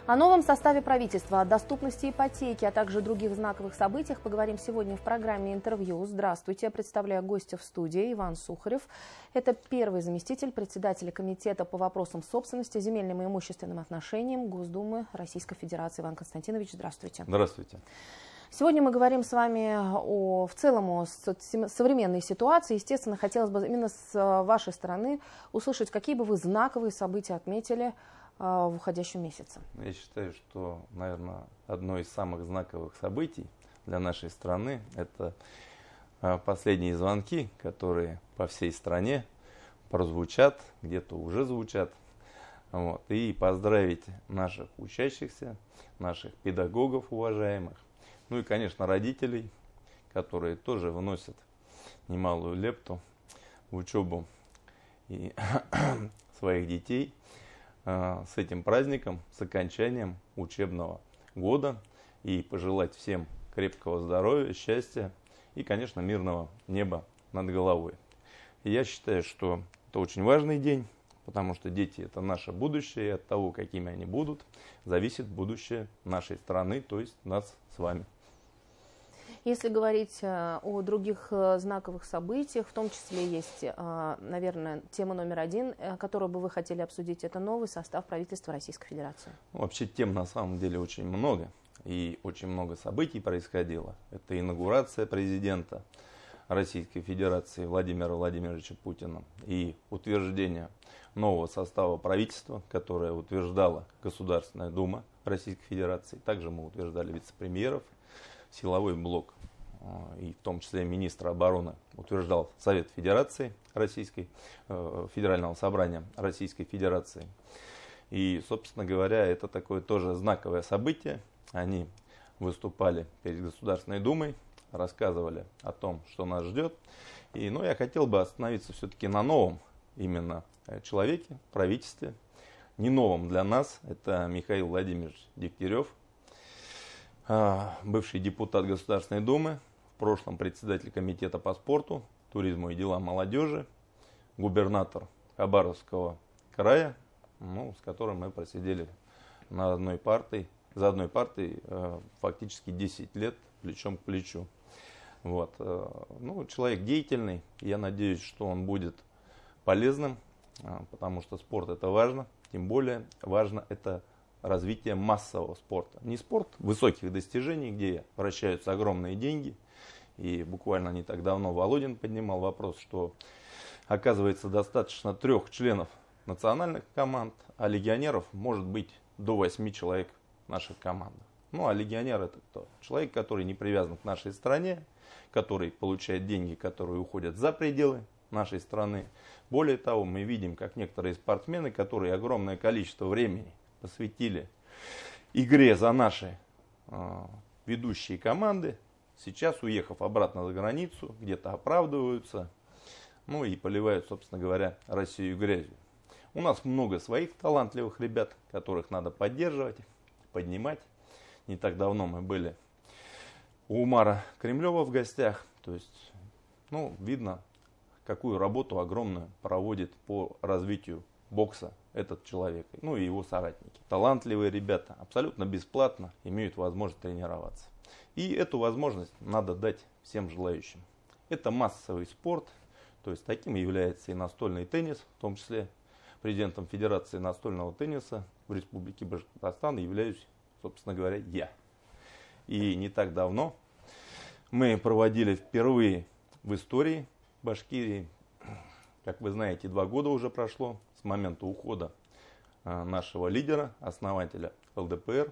О новом составе правительства, о доступности ипотеки, а также других знаковых событиях поговорим сегодня в программе «Интервью». Здравствуйте, я представляю гостя в студии Иван Сухарев. Это первый заместитель председателя Комитета по вопросам собственности, земельным и имущественным отношениям Госдумы Российской Федерации. Иван Константинович, здравствуйте. Здравствуйте. Сегодня мы говорим с вами в целом о современной ситуации. Естественно, хотелось бы именно с вашей стороны услышать, какие бы вы знаковые события отметили в уходящем месяце. Я считаю, что, наверное, одно из самых знаковых событий для нашей страны – это последние звонки, которые по всей стране прозвучат, где-то уже звучат. Вот. И поздравить наших учащихся, наших педагогов уважаемых, ну и, конечно, родителей, которые тоже вносят немалую лепту в учебу и своих детей, с этим праздником, с окончанием учебного года, и пожелать всем крепкого здоровья, счастья и, конечно, мирного неба над головой. И я считаю, что это очень важный день, потому что дети – это наше будущее, и от того, какими они будут, зависит будущее нашей страны, то есть нас с вами. Если говорить о других знаковых событиях, в том числе есть, наверное, тема номер один, которую бы вы хотели обсудить, это новый состав правительства Российской Федерации. Вообще тем на самом деле очень много, и очень много событий происходило. Это инаугурация президента Российской Федерации Владимира Владимировича Путина и утверждение нового состава правительства, которое утверждала Государственная Дума Российской Федерации. Также мы утверждали вице-премьеров. Силовой блок, и в том числе министра обороны, утверждал Совет Федерации Российской, Федерального собрания Российской Федерации. И, собственно говоря, это такое тоже знаковое событие. Они выступали перед Государственной Думой, рассказывали о том, что нас ждет. И, я хотел бы остановиться все-таки на новом именно человеке, правительстве. Не новом для нас, это Михаил Владимирович Дегтярев, бывший депутат Государственной Думы, в прошлом председатель Комитета по спорту, туризму и делам молодежи, губернатор Хабаровского края, с которым мы просидели за одной партой фактически 10 лет плечом к плечу. Вот. Человек деятельный, я надеюсь, что он будет полезным, потому что спорт это важно, тем более важно это развитие массового спорта. Не спорт высоких достижений, где вращаются огромные деньги. И буквально не так давно Володин поднимал вопрос, что оказывается достаточно 3 членов национальных команд, а легионеров может быть до 8 человек в наших командах. А легионер это кто? Человек, который не привязан к нашей стране, который получает деньги, которые уходят за пределы нашей страны. Более того, мы видим, как некоторые спортсмены, которые огромное количество времени посвятили игре за наши ведущие команды, сейчас, уехав обратно за границу, где-то оправдываются, и поливают, собственно говоря, Россию грязью. У нас много своих талантливых ребят, которых надо поддерживать, поднимать. Не так давно мы были у Умара Кремлева в гостях, то есть, видно, какую работу огромную проводит по развитию бокса этот человек, и его соратники. Талантливые ребята, абсолютно бесплатно имеют возможность тренироваться. И эту возможность надо дать всем желающим. Это массовый спорт, то есть таким является и настольный теннис, в том числе президентом Федерации настольного тенниса в Республике Башкортостан являюсь, собственно говоря, я. И не так давно мы проводили впервые в истории Башкирии, как вы знаете, 2 года уже прошло с момента ухода нашего лидера, основателя ЛДПР.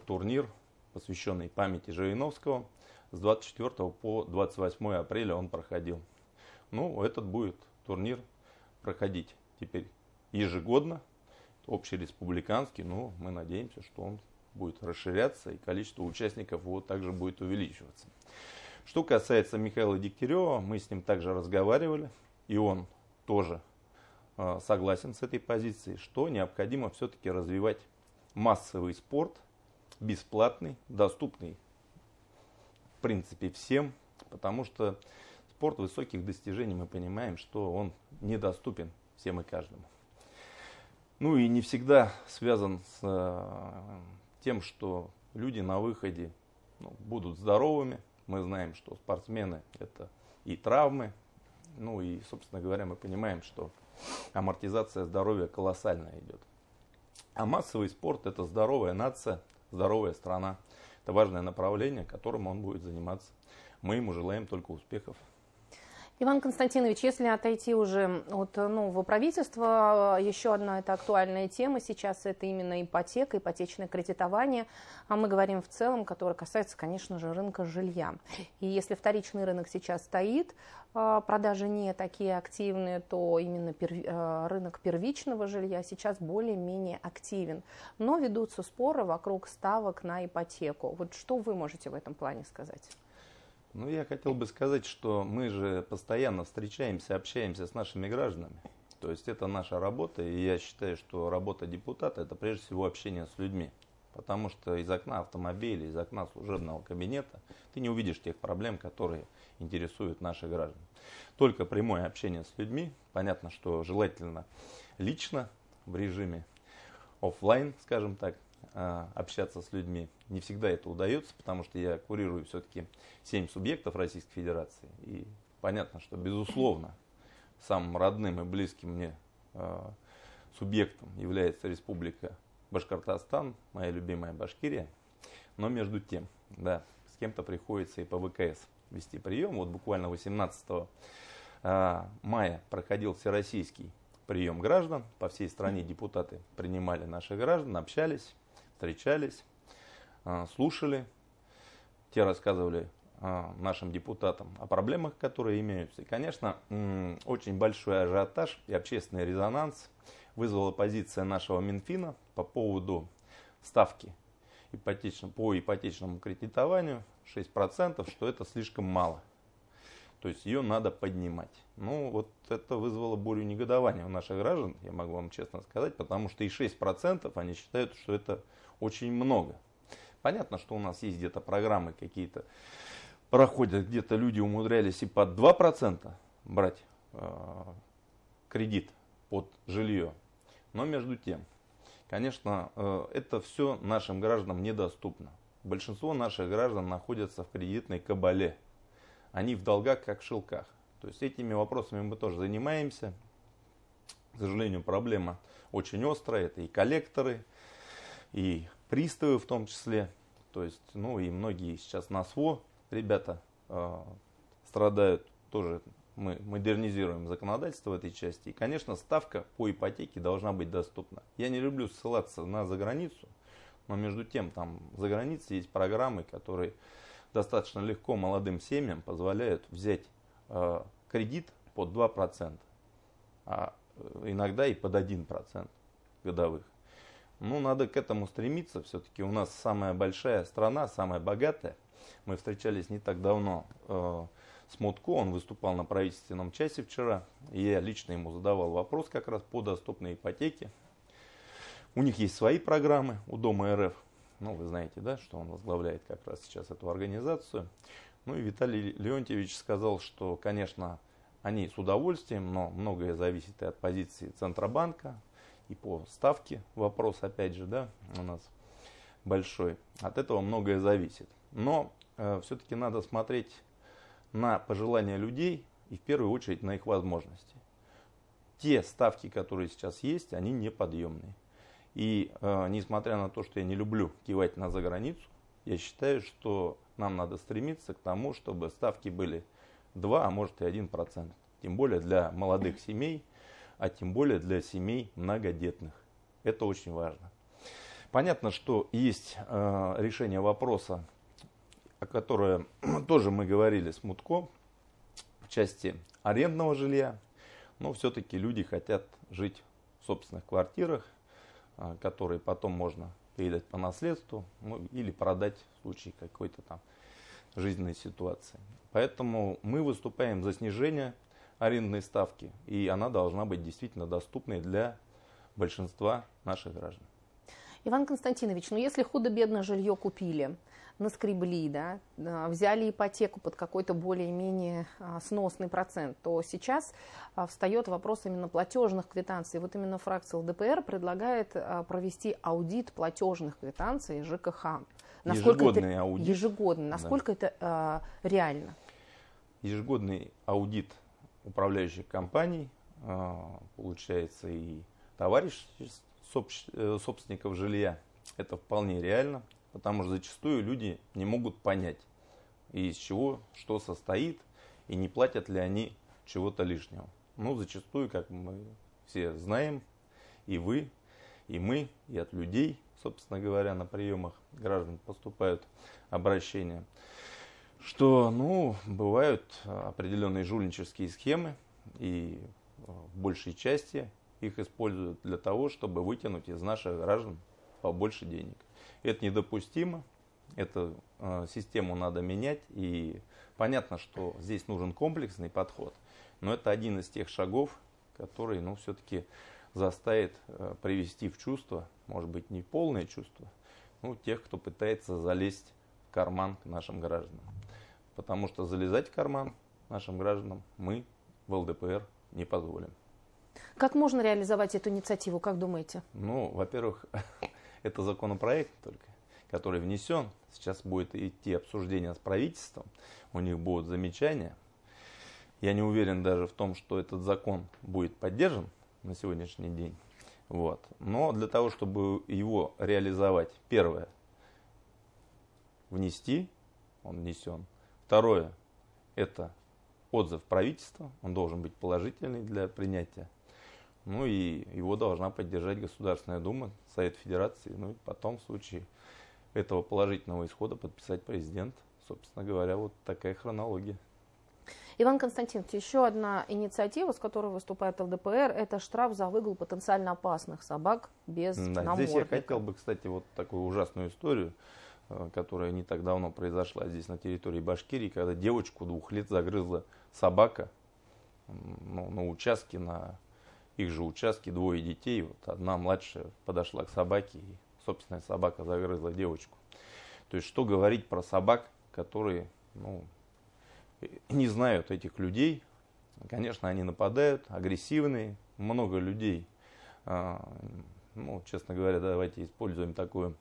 Турнир, посвященный памяти Жириновского, с 24 по 28 апреля он проходил. Этот будет турнир проходить теперь ежегодно, общереспубликанский, но мы надеемся, что он будет расширяться и количество участников его также будет увеличиваться. Что касается Михаила Дегтярева, мы с ним также разговаривали, и он тоже согласен с этой позицией, что необходимо все-таки развивать массовый спорт, бесплатный, доступный в принципе всем, потому что спорт высоких достижений, мы понимаем, что он недоступен всем и каждому. Ну и не всегда связан с тем, что люди на выходе будут здоровыми. Мы знаем, что спортсмены – это и травмы. Ну и, собственно говоря, мы понимаем, что амортизация здоровья колоссальная идет. А массовый спорт – это здоровая нация, здоровая страна. Это важное направление, которым он будет заниматься. Мы ему желаем только успехов. Иван Константинович, если отойти уже от нового правительства, еще одна это актуальная тема сейчас, это именно ипотека, ипотечное кредитование. А мы говорим в целом, которое касается, конечно же, рынка жилья. И если вторичный рынок сейчас стоит, продажи не такие активные, то именно рынок первичного жилья сейчас более-менее активен. Но ведутся споры вокруг ставок на ипотеку. Вот что вы можете в этом плане сказать? Ну, я хотел бы сказать, что мы же постоянно встречаемся, общаемся с нашими гражданами. То есть это наша работа, и я считаю, что работа депутата – это прежде всего общение с людьми. Потому что из окна автомобиля, из окна служебного кабинета ты не увидишь тех проблем, которые интересуют наших граждан. Только прямое общение с людьми, понятно, что желательно лично, в режиме офлайн, скажем так, общаться с людьми. Не всегда это удается, потому что я курирую все-таки 7 субъектов Российской Федерации. И понятно, что, безусловно, самым родным и близким мне субъектом является Республика Башкортостан, моя любимая Башкирия. Но между тем, да, с кем-то приходится и по ВКС вести прием. Вот буквально 18 мая проходил всероссийский прием граждан. По всей стране депутаты принимали наших граждан, общались, встречались, слушали. Те рассказывали нашим депутатам о проблемах, которые имеются. И, конечно, очень большой ажиотаж и общественный резонанс вызвала позиция нашего Минфина по поводу ставки по ипотечному кредитованию 6%, что это слишком мало. То есть ее надо поднимать. Ну, вот это вызвало бурю негодования у наших граждан, я могу вам честно сказать, потому что и 6% они считают, что это очень много. Понятно, что у нас есть где-то программы какие-то, проходят, где-то люди умудрялись и под 2% брать кредит под жилье. Но между тем, конечно, это все нашим гражданам недоступно. Большинство наших граждан находятся в кредитной кабале. Они в долгах, как в шелках. То есть этими вопросами мы тоже занимаемся. К сожалению, проблема очень острая. Это и коллекторы, и приставы в том числе. То есть, ну и многие сейчас на СВО ребята страдают. Тоже мы модернизируем законодательство в этой части. И, конечно, ставка по ипотеке должна быть доступна. Я не люблю ссылаться на заграницу, но между тем там за границей есть программы, которые достаточно легко молодым семьям позволяют взять кредит под 2%, а иногда и под 1% годовых. Ну, надо к этому стремиться. Все-таки у нас самая большая страна, самая богатая. Мы встречались не так давно с Мутко, он выступал на правительственном часе вчера. И я лично ему задавал вопрос как раз по доступной ипотеке. У них есть свои программы у Дома РФ. Ну, вы знаете, да, что он возглавляет как раз сейчас эту организацию. Ну и Виталий Леонтьевич сказал, что, конечно, они с удовольствием, но многое зависит и от позиции Центробанка, и по ставке вопрос, опять же, да, у нас большой. От этого многое зависит. Но все-таки надо смотреть на пожелания людей и в первую очередь на их возможности. Те ставки, которые сейчас есть, они неподъемные. И несмотря на то, что я не люблю кивать на заграницу, я считаю, что нам надо стремиться к тому, чтобы ставки были 2, а может и 1%. Тем более для молодых семей, а тем более для семей многодетных. Это очень важно. Понятно, что есть решение вопроса, о котором тоже мы говорили с Мутко, в части арендного жилья. Но все-таки люди хотят жить в собственных квартирах, которые потом можно передать по наследству, ну, или продать в случае какой-то там жизненной ситуации. Поэтому мы выступаем за снижение арендной ставки, и она должна быть действительно доступной для большинства наших граждан. Иван Константинович, ну если худо-бедно жилье купили, наскребли, да, взяли ипотеку под какой-то более-менее сносный процент, то сейчас встает вопрос именно платежных квитанций. Вот именно фракция ЛДПР предлагает провести аудит платежных квитанций ЖКХ. Ежегодный аудит. Ежегодный. Насколько да. это реально? Ежегодный аудит управляющих компаний, получается, и товарищ собственников жилья. Это вполне реально, потому что зачастую люди не могут понять, из чего что состоит, и не платят ли они чего-то лишнего. Ну, зачастую, как мы все знаем, и вы, и мы, и от людей, собственно говоря, на приемах граждан поступают обращения, что, ну, бывают определенные жульнические схемы, и в большей части их используют для того, чтобы вытянуть из наших граждан побольше денег. Это недопустимо, эту систему надо менять, и понятно, что здесь нужен комплексный подход, но это один из тех шагов, который, ну, все-таки заставит привести в чувство, может быть, не полное чувство, но тех, кто пытается залезть в карман к нашим гражданам. Потому что залезать в карман нашим гражданам мы в ЛДПР не позволим. Как можно реализовать эту инициативу, как думаете? Ну, во-первых, это законопроект только, который внесен. Сейчас будет идти обсуждение с правительством, у них будут замечания. Я не уверен даже в том, что этот закон будет поддержан на сегодняшний день. Вот. Но для того, чтобы его реализовать, первое, внести, он внесен. Второе, это отзыв правительства, он должен быть положительный для принятия. Ну и его должна поддержать Государственная Дума, Совет Федерации. Ну и потом в случае этого положительного исхода подписать президент. Собственно говоря, вот такая хронология. Иван Константинович, еще одна инициатива, с которой выступает ЛДПР, это штраф за выгул потенциально опасных собак без намордника. Здесь я хотел бы, кстати, вот такую ужасную историю, которая не так давно произошла здесь на территории Башкирии, когда девочку 2 лет загрызла собака, ну, на участке, на их же участке 2 детей. Вот одна младшая подошла к собаке, и собственная собака загрызла девочку. То есть что говорить про собак, которые, ну, не знают этих людей. Конечно, они нападают, агрессивные, много людей. Ну, честно говоря, давайте используем такую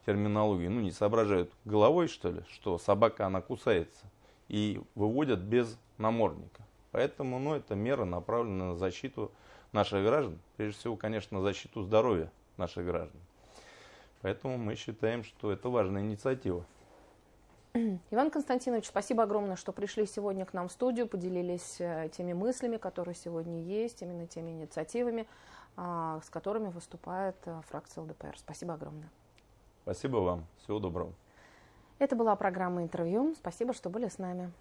терминологию. Ну, не соображают головой, что ли, что собака, она кусается. И выводят без намордника. Поэтому, ну, эта мера направлена на защиту наших граждан. Прежде всего, конечно, на защиту здоровья наших граждан. Поэтому мы считаем, что это важная инициатива. Иван Константинович, спасибо огромное, что пришли сегодня к нам в студию, поделились теми мыслями, которые сегодня есть, именно теми инициативами, с которыми выступает фракция ЛДПР. Спасибо огромное. Спасибо вам. Всего доброго. Это была программа «Интервью». Спасибо, что были с нами.